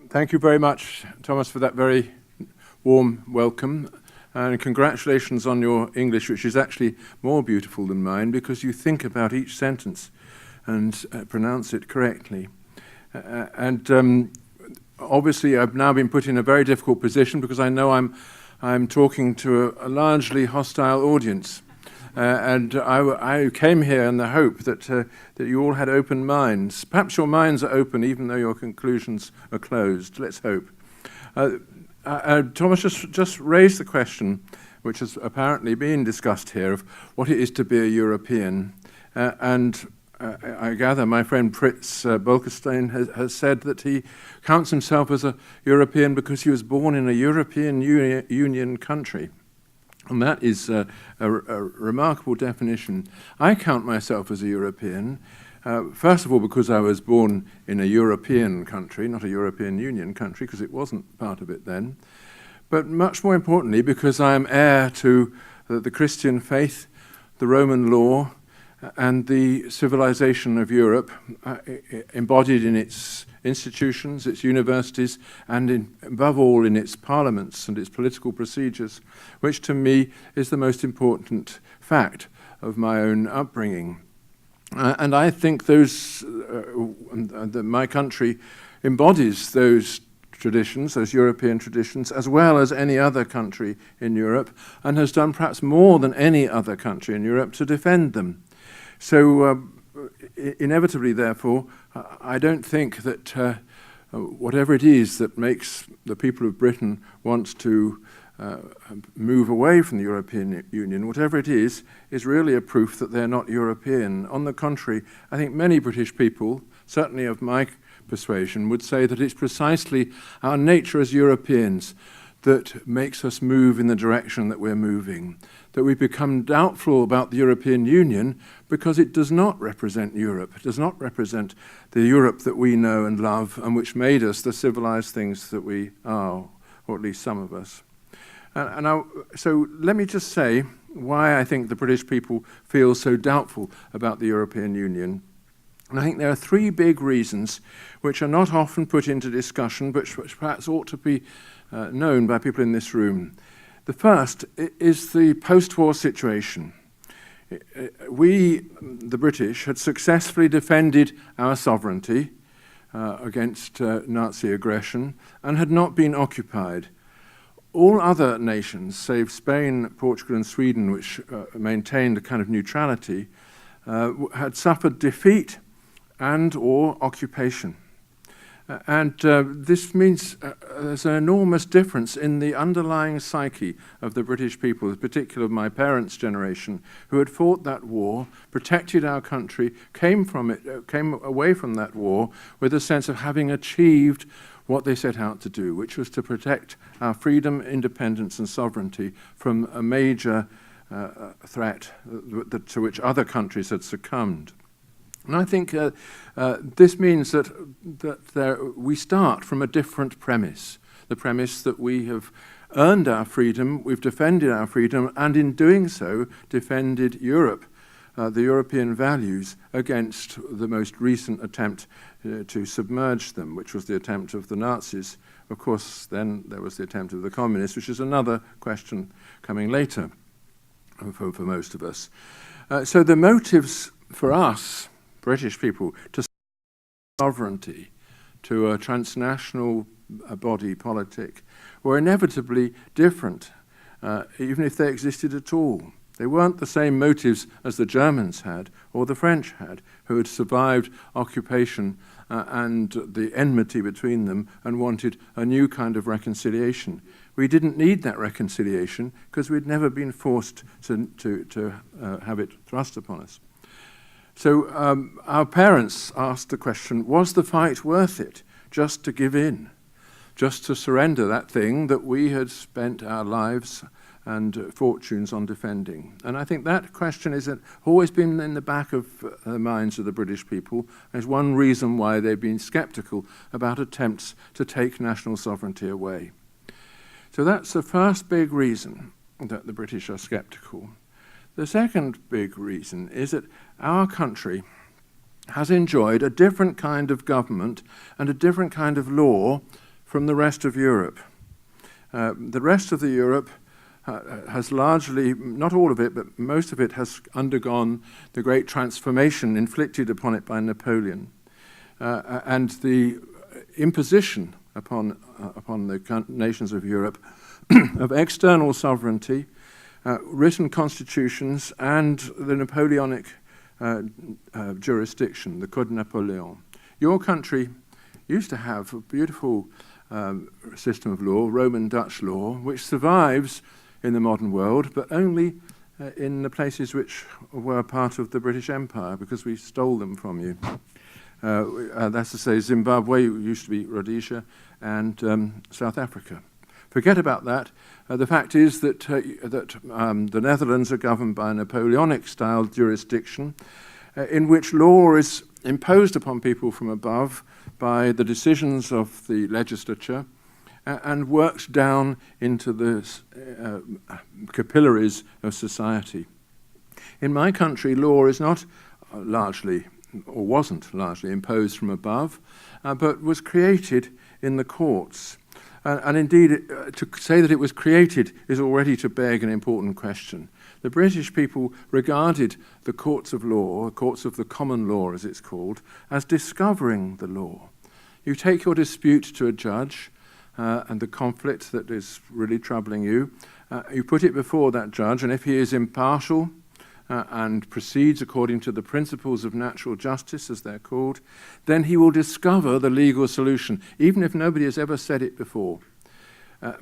Thank you very much, Thomas, for that very warm welcome. And congratulations on your English, which is actually more beautiful than mine because you think about each sentence and pronounce it correctly. Obviously, I've now been put in a very difficult position because I know I'm talking to a largely hostile audience. And I came here in the hope that you all had open minds. Perhaps your minds are open even though your conclusions are closed. Let's hope. Thomas just raised the question, which has apparently been discussed here, of what it is to be a European. I gather my friend Fritz Bolkestein has said that he counts himself as a European because he was born in a European Union country. And that is a remarkable definition. I count myself as a European, first of all because I was born in a European country, not a European Union country, because it wasn't part of it then. But much more importantly, because I am heir to the Christian faith, the Roman law, and the civilization of Europe, embodied in its institutions, its universities, and above all in its parliaments and its political procedures, which to me is the most important fact of my own upbringing. And I think my country embodies those traditions, those European traditions, as well as any other country in Europe, and has done perhaps more than any other country in Europe to defend them. So inevitably, therefore, I don't think that whatever it is that makes the people of Britain want to move away from the European Union, whatever it is really a proof that they're not European. On the contrary, I think many British people, certainly of my persuasion, would say that it's precisely our nature as Europeans that makes us move in the direction that we're moving, that we become doubtful about the European Union because it does not represent Europe. It does not represent the Europe that we know and love and which made us the civilized things that we are, or at least some of us. So let me just say why I think the British people feel so doubtful about the European Union. And I think there are three big reasons which are not often put into discussion, but which perhaps ought to be known by people in this room. The first is the post-war situation. We, the British, had successfully defended our sovereignty against Nazi aggression and had not been occupied. All other nations, save Spain, Portugal and Sweden, which maintained a kind of neutrality, had suffered defeat and or occupation. This means there's an enormous difference in the underlying psyche of the British people, in particular of my parents' generation, who had fought that war, protected our country, came away from that war with a sense of having achieved what they set out to do, which was to protect our freedom, independence and sovereignty from a major threat to which other countries had succumbed. And I think this means that we start from a different premise, the premise that we have earned our freedom, we've defended our freedom, and in doing so, defended Europe, the European values, against the most recent attempt to submerge them, which was the attempt of the Nazis. Of course, then there was the attempt of the communists, which is another question coming later for most of us. So the motives for us, British people, to sovereignty, to a transnational body politic, were inevitably different, even if they existed at all. They weren't the same motives as the Germans had or the French had, who had survived occupation and the enmity between them and wanted a new kind of reconciliation. We didn't need that reconciliation because we'd never been forced to have it thrust upon us. So our parents asked the question, was the fight worth it just to give in, just to surrender that thing that we had spent our lives and fortunes on defending? And I think that question has always been in the back of the minds of the British people as one reason why they've been sceptical about attempts to take national sovereignty away. So that's the first big reason that the British are sceptical. The second big reason is that our country has enjoyed a different kind of government and a different kind of law from the rest of Europe. The rest of the Europe has largely, not all of it, but most of it has undergone the great transformation inflicted upon it by Napoleon, and the imposition upon the nations of Europe of external sovereignty, written constitutions, and the Napoleonic jurisdiction, the Code Napoleon. Your country used to have a beautiful system of law, Roman Dutch law, which survives in the modern world, but only in the places which were part of the British Empire, because we stole them from you. That's to say, Zimbabwe used to be Rhodesia, and South Africa. Forget about that. The fact is that the Netherlands are governed by a Napoleonic-style jurisdiction in which law is imposed upon people from above by the decisions of the legislature and works down into the capillaries of society. In my country, law is not largely, or wasn't largely, imposed from above, but was created in the courts. And indeed, to say that it was created is already to beg an important question. The British people regarded the courts of law, courts of the common law as it's called, as discovering the law. You take your dispute to a judge and the conflict that is really troubling you, you put it before that judge, and if he is impartial and proceeds according to the principles of natural justice, as they're called, then he will discover the legal solution, even if nobody has ever said it before.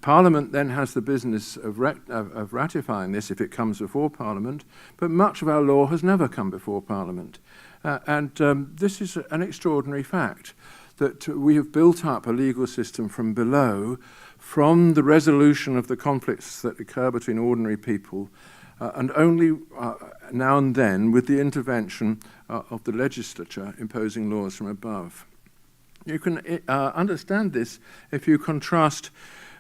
Parliament then has the business of ratifying this if it comes before Parliament, but much of our law has never come before Parliament. This is an extraordinary fact, that we have built up a legal system from below, from the resolution of the conflicts that occur between ordinary people, and only now and then with the intervention of the legislature imposing laws from above. You can understand this if you contrast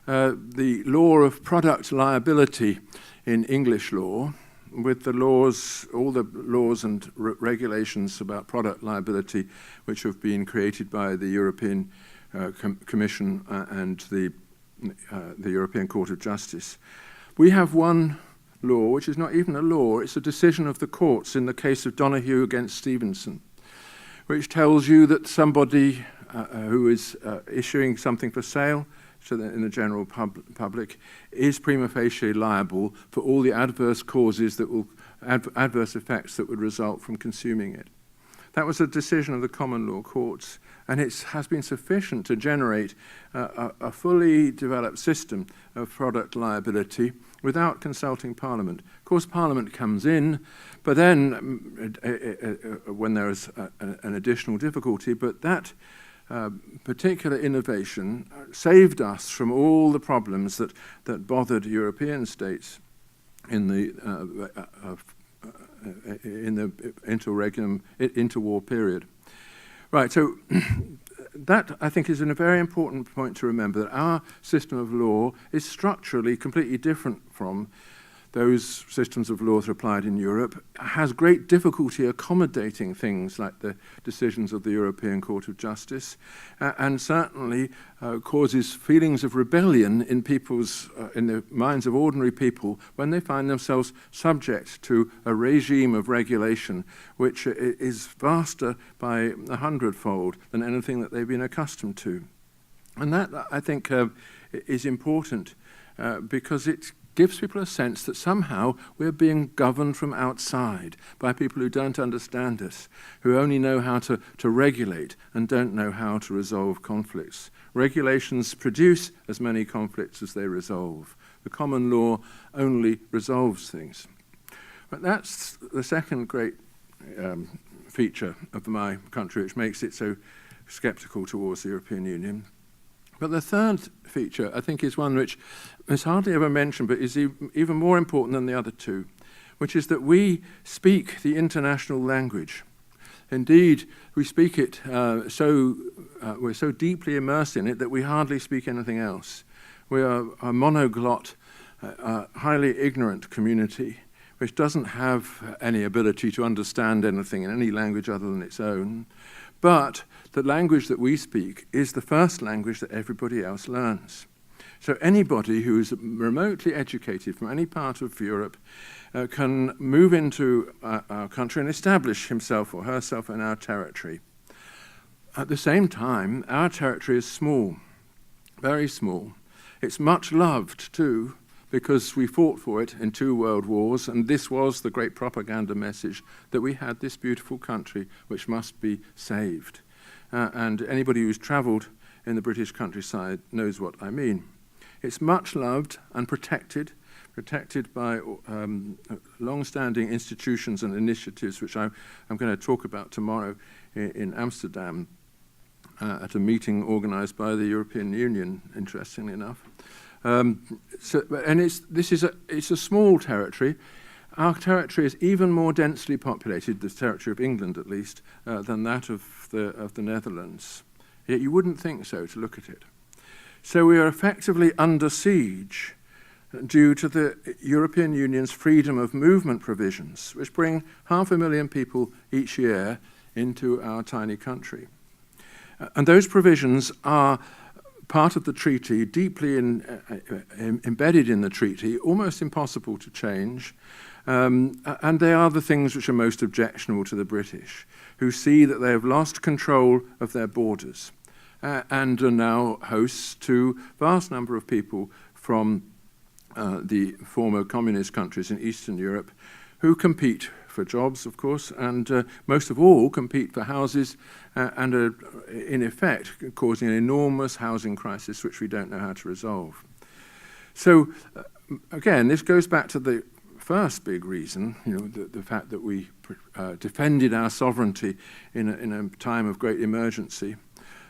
the law of product liability in English law with the laws, all the laws and regulations about product liability which have been created by the European Commission and the European Court of Justice. We have one law, which is not even a law, it's a decision of the courts in the case of Donoghue against Stevenson, which tells you that somebody who is issuing something for sale in the general public is prima facie liable for all the adverse causes that will, adverse effects that would result from consuming it. That was a decision of the common law courts, and it has been sufficient to generate a fully developed system of product liability without consulting Parliament. Of course, Parliament comes in, but then when there is an additional difficulty, but that particular innovation saved us from all the problems that bothered European states in the interwar period. Right, so that, I think, is a very important point to remember, that our system of law is structurally completely different from those systems of law that are applied in Europe, has great difficulty accommodating things like the decisions of the European Court of Justice, and certainly causes feelings of rebellion in in the minds of ordinary people when they find themselves subject to a regime of regulation which is vaster by 100-fold than anything that they've been accustomed to. And that, I think, is important because it gives people a sense that somehow we're being governed from outside by people who don't understand us, who only know how to regulate and don't know how to resolve conflicts. Regulations produce as many conflicts as they resolve. The common law only resolves things. But that's the second great feature of my country, which makes it so sceptical towards the European Union. But the third feature, I think, is one which is hardly ever mentioned, but is even more important than the other two, which is that we speak the international language. Indeed, we speak it we're so deeply immersed in it that we hardly speak anything else. We are a monoglot, highly ignorant community, which doesn't have any ability to understand anything in any language other than its own. but the language that we speak is the first language that everybody else learns. So anybody who is remotely educated from any part of Europe can move into our country and establish himself or herself in our territory. At the same time, our territory is small, very small. It's much loved too, because we fought for it in 2 world wars, and this was the great propaganda message that we had this beautiful country which must be saved. And anybody who's travelled in the British countryside knows what I mean. It's much loved and protected by long-standing institutions and initiatives, which I'm going to talk about tomorrow in Amsterdam at a meeting organised by the European Union, interestingly enough. It's a small territory. Our territory is even more densely populated, the territory of England at least, than that of the Netherlands. Yet you wouldn't think so to look at it. So we are effectively under siege due to the European Union's freedom of movement provisions, which bring 500,000 people each year into our tiny country. And those provisions are part of the treaty, deeply embedded in the treaty, almost impossible to change. And they are the things which are most objectionable to the British, who see that they have lost control of their borders and are now hosts to a vast number of people from the former communist countries in Eastern Europe who compete for jobs, of course, and most of all compete for houses and are, in effect, causing an enormous housing crisis which we don't know how to resolve. So, again, this goes back to the first big reason, the fact that we defended our sovereignty in a time of great emergency.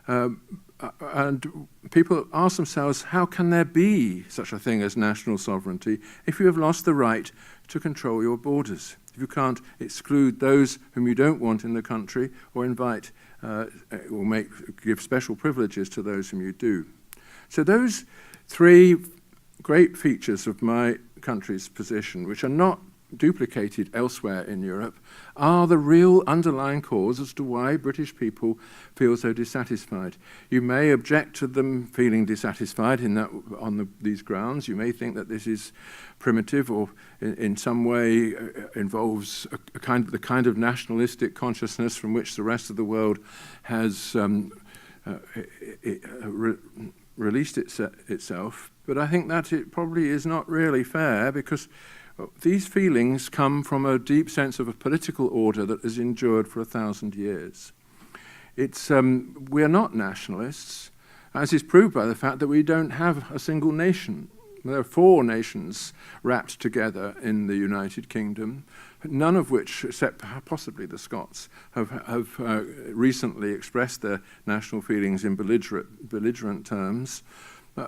And people ask themselves, how can there be such a thing as national sovereignty if you have lost the right to control your borders? If you can't exclude those whom you don't want in the country or invite or give special privileges to those whom you do. So those 3 great features of my country's position, which are not duplicated elsewhere in Europe, are the real underlying cause as to why British people feel so dissatisfied. You may object to them feeling dissatisfied these grounds. You may think that this is primitive or in some way involves the kind of nationalistic consciousness from which the rest of the world has released itself. But I think that it probably is not really fair, because these feelings come from a deep sense of a political order that has endured for 1,000 years. We are not nationalists, as is proved by the fact that we don't have a single nation. There are 4 nations wrapped together in the United Kingdom, none of which, except possibly the Scots, have recently expressed their national feelings in belligerent terms,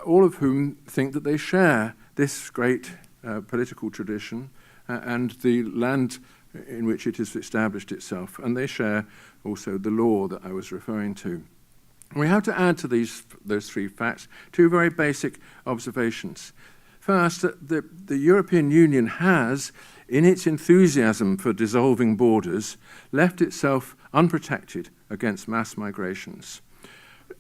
all of whom think that they share this great political tradition and the land in which it has established itself, and they share also the law that I was referring to. We have to add to those 3 facts 2 very basic observations. First, the European Union has, in its enthusiasm for dissolving borders, left itself unprotected against mass migrations.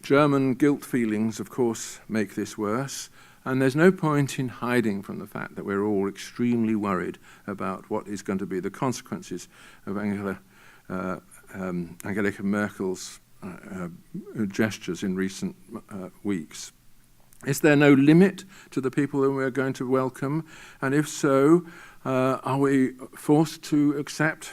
German guilt feelings, of course, make this worse, and there's no point in hiding from the fact that we're all extremely worried about what is going to be the consequences of Angela Merkel's gestures in recent weeks. Is there no limit to the people that we're going to welcome? And if so, are we forced to accept,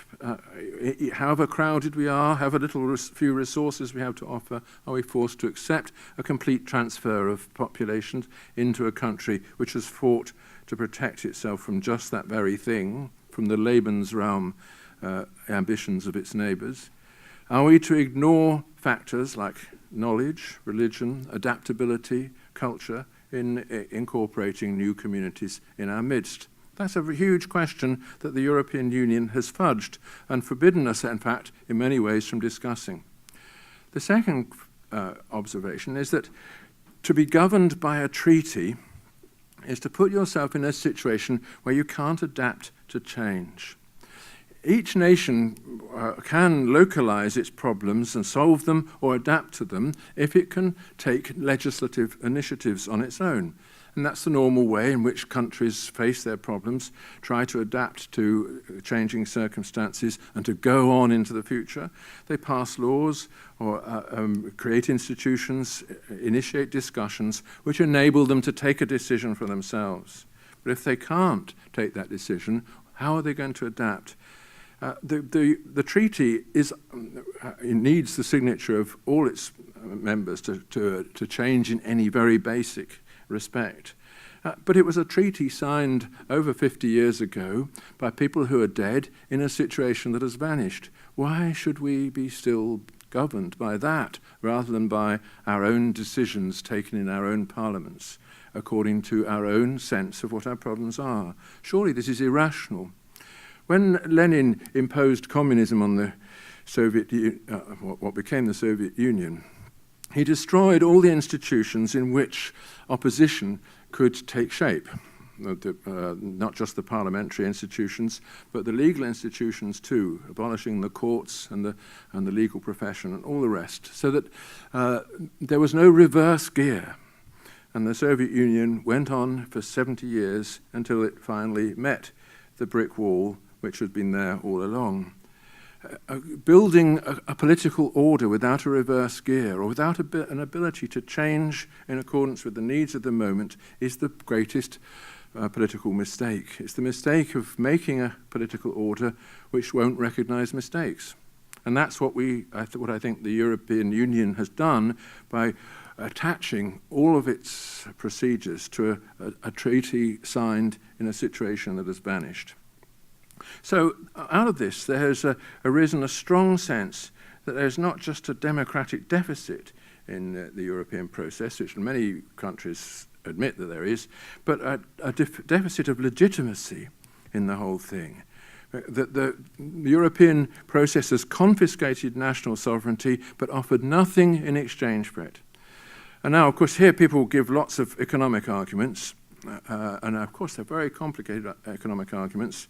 however crowded we are, however few resources we have to offer, are we forced to accept a complete transfer of populations into a country which has fought to protect itself from just that very thing, from the Lebensraum ambitions of its neighbours? Are we to ignore factors like knowledge, religion, adaptability, culture in incorporating new communities in our midst? That's a huge question that the European Union has fudged and forbidden us, in fact, in many ways from discussing. The second observation is that to be governed by a treaty is to put yourself in a situation where you can't adapt to change. each nation can localize its problems and solve them or adapt to them if it can take legislative initiatives on its own. And that's the normal way in which countries face their problems, try to adapt to changing circumstances and to go on into the future. They pass laws or create institutions, initiate discussions which enable them to take a decision for themselves. But if they can't take that decision, how are they going to adapt? The treaty needs the signature of all its members to change in any very basic respect. But it was a treaty signed over 50 years ago by people who are dead in a situation that has vanished. Why should we be still governed by that rather than by our own decisions taken in our own parliaments, according to our own sense of what our problems are? Surely this is irrational. When Lenin imposed communism on the what became the Soviet Union, he destroyed all the institutions in which opposition could take shape, not just the parliamentary institutions, but the legal institutions too, abolishing the courts and the legal profession and all the rest, so that there was no reverse gear. And the Soviet Union went on for 70 years until it finally met the brick wall which had been there all along. Building a political order without a reverse gear or without an ability to change in accordance with the needs of the moment is the greatest political mistake. It's the mistake of making a political order which won't recognize mistakes. And that's what I think the European Union has done by attaching all of its procedures to a treaty signed in a situation that has vanished. So out of this, there has arisen a strong sense that there's not just a democratic deficit in the European process, which many countries admit that there is, but a deficit of legitimacy in the whole thing. That the European process has confiscated national sovereignty but offered nothing in exchange for it. And now, of course, here people give lots of economic arguments, and of course they're very complicated economic arguments,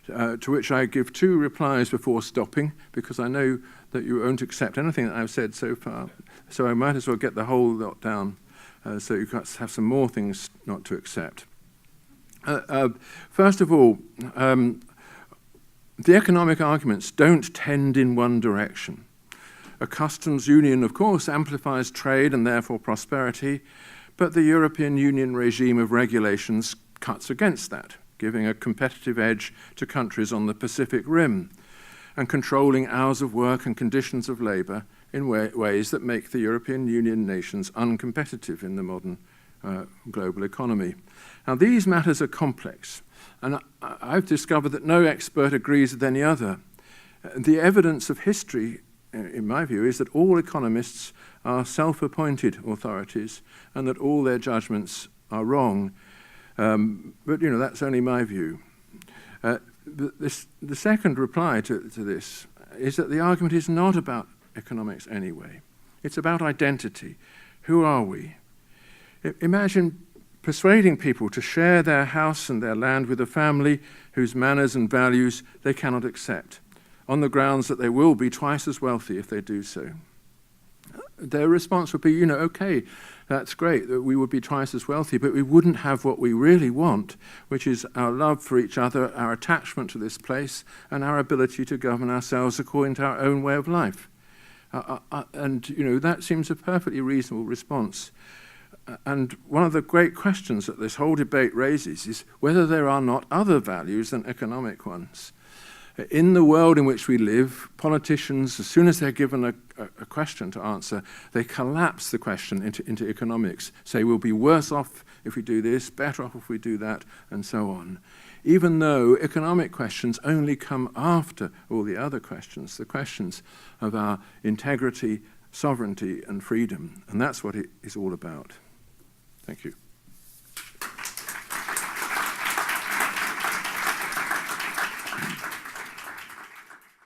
to which I give two replies before stopping, because I know that you won't accept anything that I've said so far, so I might as well get the whole lot down so you can have some more things not to accept. First of all, the economic arguments don't tend in one direction. A customs union, of course, amplifies trade and therefore prosperity, but the European Union regime of regulations cuts against that, giving a competitive edge to countries on the Pacific Rim and controlling hours of work and conditions of labour in ways that make the European Union nations uncompetitive in the modern global economy. Now, these matters are complex, and I've discovered that no expert agrees with any other. The evidence of history, in my view, is that all economists are self-appointed authorities and that all their judgments are wrong. But, that's only my view. The second reply to this is that the argument is not about economics anyway. It's about identity. Who are we? Imagine persuading people to share their house and their land with a family whose manners and values they cannot accept, on the grounds that they will be twice as wealthy if they do so. Their response would be, okay, that's great, that we would be twice as wealthy, but we wouldn't have what we really want, which is our love for each other, our attachment to this place, and our ability to govern ourselves according to our own way of life. And that seems a perfectly reasonable response. And one of the great questions that this whole debate raises is whether there are not other values than economic ones. In the world in which we live, politicians, as soon as they're given a question to answer, they collapse the question into economics, say we'll be worse off if we do this, better off if we do that, and so on. Even though economic questions only come after all the other questions, the questions of our integrity, sovereignty, and freedom. And that's what it is all about. Thank you.